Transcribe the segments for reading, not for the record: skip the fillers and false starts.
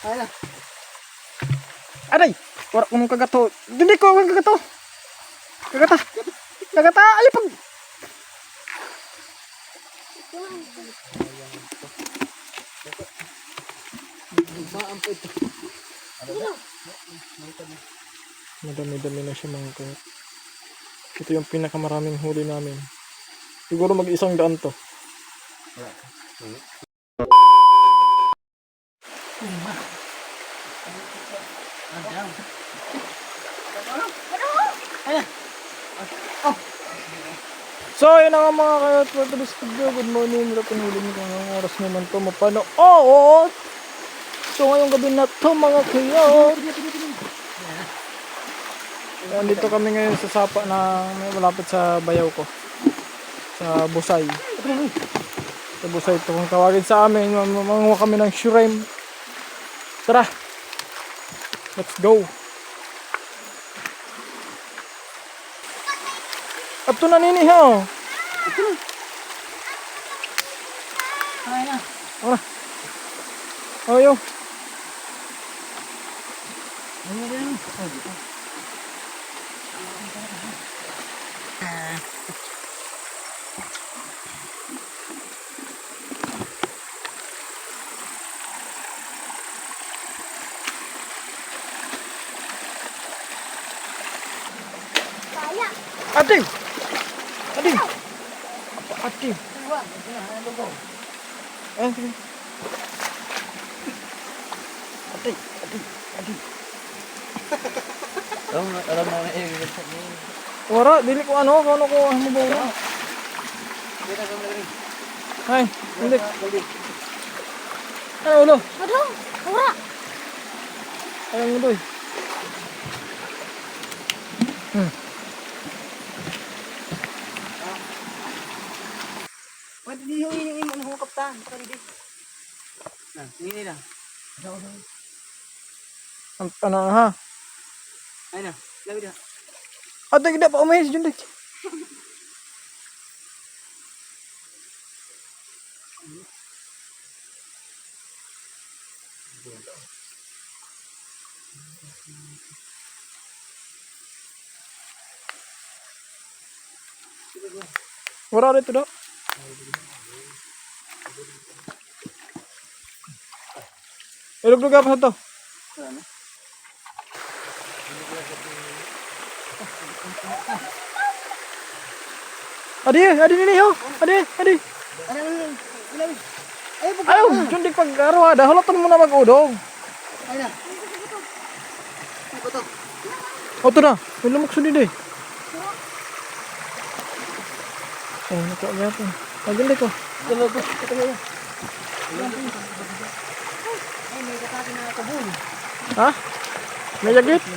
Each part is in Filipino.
Ay na. Aray! Wala ko nung kagato. Hindi ko ang kagato. Kagata. Kagata. Ay pag. Maampit. Madami-dami na siya mga kaya. Ito yung pinakamaraming huli namin. Siguro mag-100 to. So, yun na nga mga kayat for today's video. Good morning. Wala pinuli nyo kung anong oras naman to mapano. Oo! So, ngayong gabi na to mga kayat. Nandito kami ngayon sa sapa na malapit sa bayaw ko. Sa Busay. Sa Busay ito. Kung tawagin sa amin, manguha kami ng shrimp. Tara! Let's go! Up to na nini ha! Ay na. Ah! Ayo! Ay na rin. Ate! Ate! Ate! Eh, sige. Ate! Ate! Ate! Alam mo na eh. Wara, dili ko ano ko mo ba? Kita ka mo rin. Ay, hindi. Ano ulo? Aduh, ora. Alam mo doy. Pwede di yung ano kaptan. Pwede. Nah, ini lang. Ano ha? Ay na. Labi na. Ate, kita pa umahis dyan dek. Wala dito daw. Ilog-log apa to? Adi nini ho. Adi. Ayaw, cundik pag-aro ada. Halatan mo na mag-udong. Ay na. Ito to. O, ito na. May lumok sundin eh. Oh, nakagapon. Maganda ko. Dalo to. Ito na. Ay, may katati na kabul. Ha? May yagit? Na.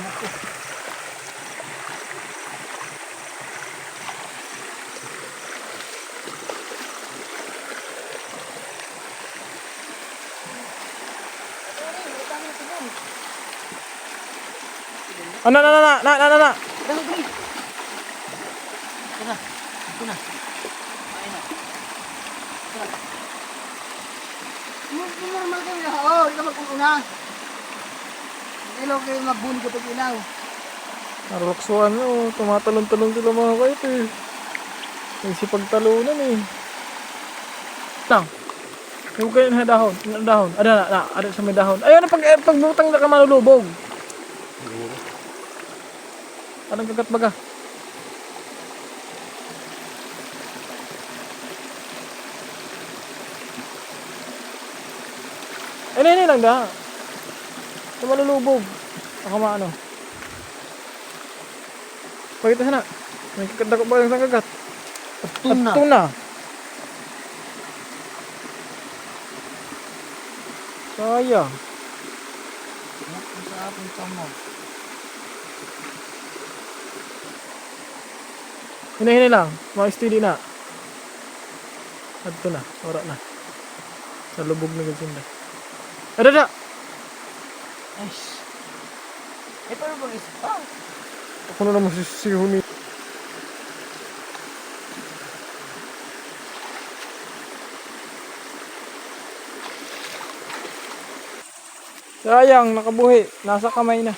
Dalo beli. Ito na. Ito na. Ay na. Normal kayo na. Oo, ito mag-una. Hello kayo magbuli ko pag ilaw. Narulaksuan nyo. Tumatalon-talon sila mga kayot eh. May sipagtalunan eh. Lang. Huwag kayo na dahon. Dahon. Ada sa may dahon. Ayun na pagbutang na ka malulubog. Anong kagat baga? Ini lang da. Ito malulubog. Ako maano. Pakita sana. May kagat ba yung kagat? Tuna. Sayang. Sa apong tamo. Hinahinay lang. Mga steady na. Adto na. Ora na. Sa lubog na gaganda. Ada. Nice. Ito yung bang isa. Ako na naman sisihuni. Sayang, nakabuhi. Nasa kamay na.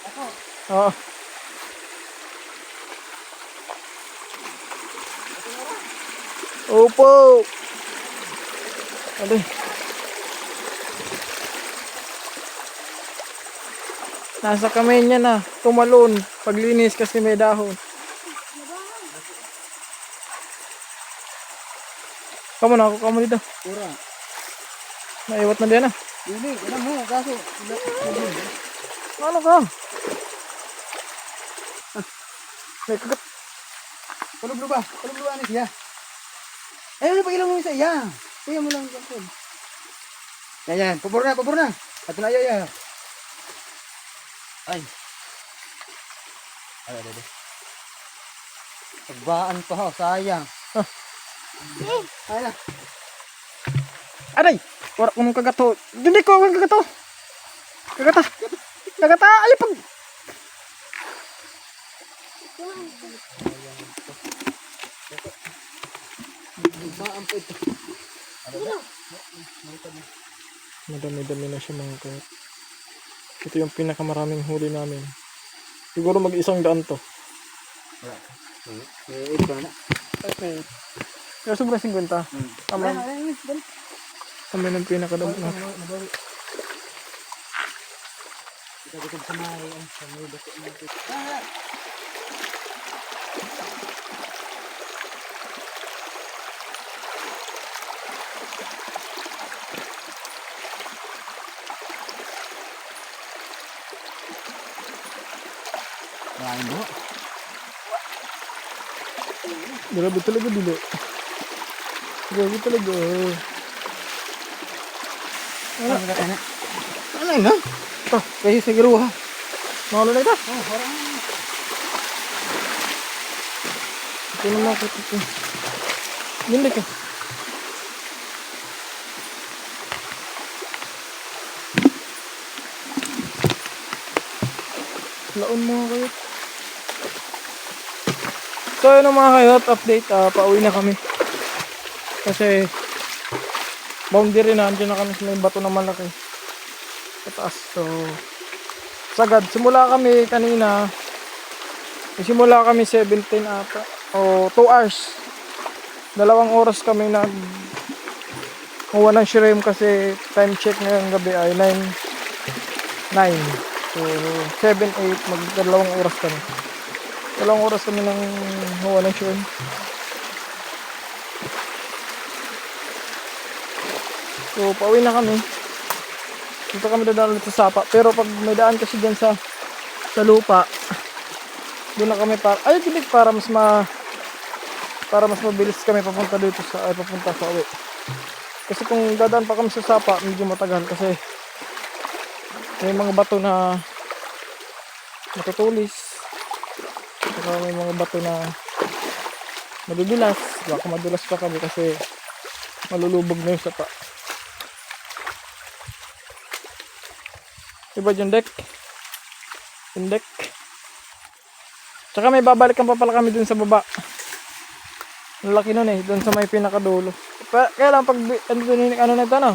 Ako. Oo. Opo. Ate. Nasa kamay niya na. Tumalon. Paglinis kasi may dahon. Kamu na ako kamo dito. Pura. Naiwat na din ah. Hindi, alam mo, kaso. Ano ka? May kagat. Kulog ba? Kulog ba ni siya? Ayun, pagilang mo isa. Yan. Kaya mo lang yung yan. Pabor na. At na yan. Ay. Ay. Pagbaan pa ho, sayang. Ay na. Aray! Wala ko nung kagato. Hindi ko ang kagato. Kagata! Ay pag... Pagbaan pa ito. Madami-dami na siya mga kayat. Ito yung pinakamaraming huli namin. Siguro mag-100 to. Ito na. Okay. Pero sobrang 50. Tama. Kami ng pinakadami na. Kita sa may bato natin. Maraming buho. Grabe talaga dilo. Grabe talaga. Ano na? Kasi siguro ha. Mahalo na ito. Oh, parang Ito naman ako ito. Hindi ka. Laon mga kayot. So yun mga kayot, update. Pauwi na kami. Kasi boundary na, andyan na kami sa may bato na malaki. Pataas. So sagad, simula kami kanina. Simula kami 17 ata. O 2 hours. 2 oras kami kuha ng shrimp kasi time check ngayong gabi ay 9. So 7, 8, mag 2 oras kami. 2 oras kami nang kuha ng shrimp. So pauwi na kami. Dito kami dadaan ulit sa sapa. Pero pag may daan kasi dyan sa lupa, doon na kami para mas mabilis kami papunta sa uwi. Kasi kung dadaan pa kami sa sapa, medyo matagal kasi may mga bato na matutulis. Saka may mga bato na madudulas. Baka madulas pa kami kasi malulubog na yung sapa. Diba yung deck? Yung deck. Tsaka may babalikan pa pala kami dun sa baba. Ang laki nun dun sa may pinakadulo. Kaya lang pag ano na ito no?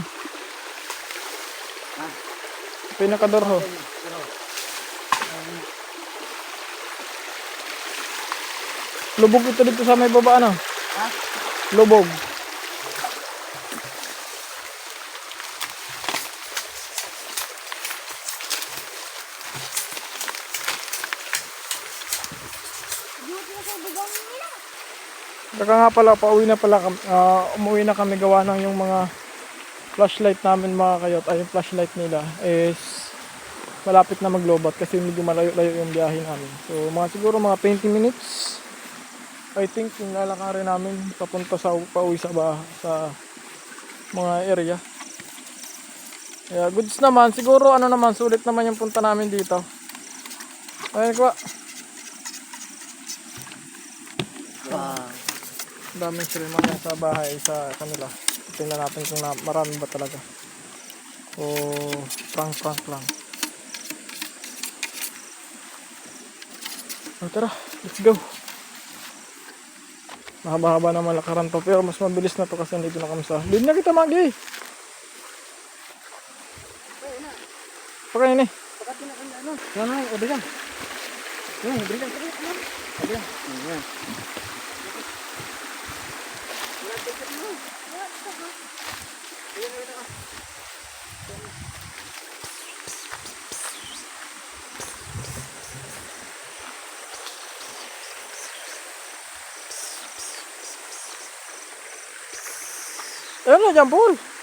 Pinakadurho. Lubog ito dito sa may baba ano? Lubog. Saka nga pala, umuwi na kami gawa ng yung mga flashlight namin mga kayot, ay yung flashlight nila is malapit na maglobat kasi medyo malayo-layo yung biyahe namin. So siguro mga 20 minutes I think yung lalakarin namin papunta pauwi sa mga area. Kaya goods naman, siguro sulit naman yung punta namin dito. Ayun ko. Daming shrimp mga sa bahay sa kanila. Tingnan natin kung marami ba talaga. O prank lang. Tara, let's go. Mahaba-haba na malakaran to pero mas mabilis na to kasi nandito na kami sa. Hindi na kita magi. Pakain eh. Pakat na ano. Ano, obre lang. Obre lang. Obre lang. Ayan. Ano dyan, Paul?